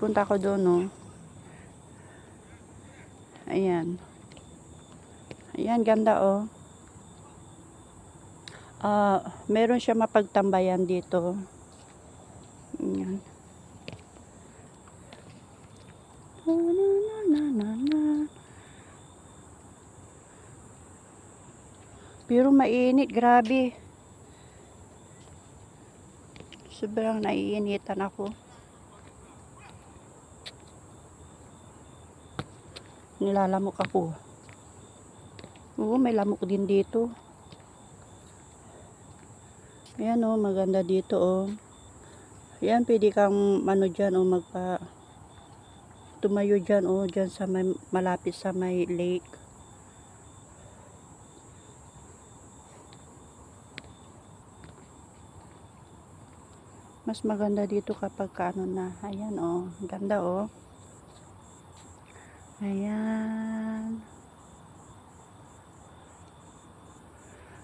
pagpunta ko doon, no. Ayan. Ayan, ganda, oh. Meron siya mapagtambayan dito. Ayan. Pero mainit, grabe. Sobrang naiinitan ako. Nilalamok ako. Oo, may lamok din dito. Ayan, oh, maganda dito, oh. Ayan, pwede kang dyan, oh, tumayo dyan, oh, dyan sa malapit sa may lake. Mas maganda dito kapag na. Ayan, oh, ganda, oh. Ayan.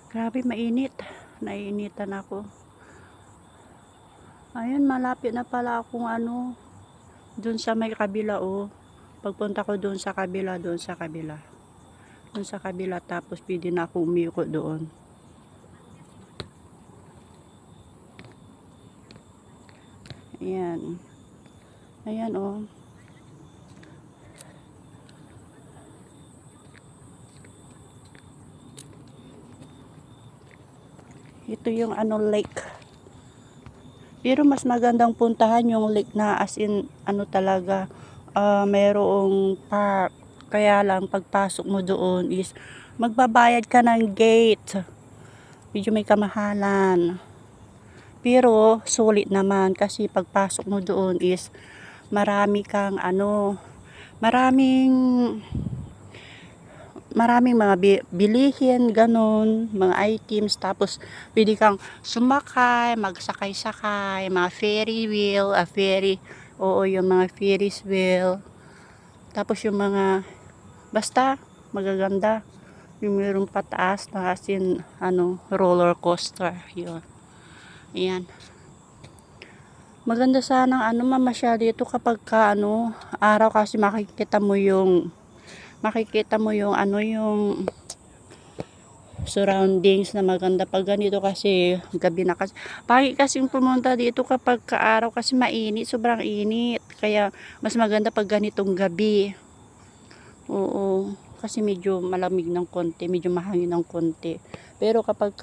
Grabe, mainit. Naiinitan ako. Ayan, malapit na pala akong dun sa may kabila, oh. Pagpunta ko dun sa kabila, dun sa kabila. Dun sa kabila, tapos pwede na ako umiko doon. Ayan. Ayan, oh. Ito yung lake. Pero mas magandang puntahan yung lake na as in talaga mayroong park. Kaya lang pagpasok mo doon is magbabayad ka ng gate. Medyo may kamahalan. Pero sulit naman kasi pagpasok mo doon is marami kang maraming mga bilihin, ganun, mga items, tapos pwede kang sumakay, magsakay-sakay, mga ferry wheel, yung mga ferris wheel, tapos yung mga, basta, magaganda, yung mayroong pataas na asin, roller coaster, yun, ayan. Maganda sanang mamasyal dito kapag araw kasi makikita mo yung yung surroundings na maganda. Pag ganito kasi gabi na kasi pagi kasi pumunta dito kapag araw kasi mainit, sobrang init, kaya mas maganda pag ganitong gabi. Oo, kasi medyo malamig ng konti, medyo mahangin ng konti. Pero kapag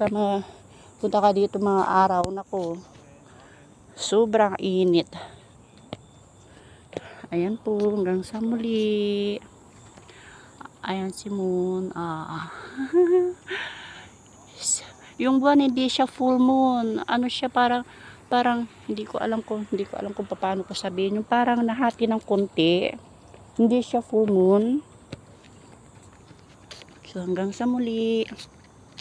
punta ka dito mga araw, nako, sobrang init. Ayan po, hanggang sa muli. Ayan si Moon. Yung buwan hindi siya full moon. Ano siya, parang hindi ko alam kung paano ko sabihin. Yung parang nahati ng konti. Hindi siya full moon. So hanggang sa muli.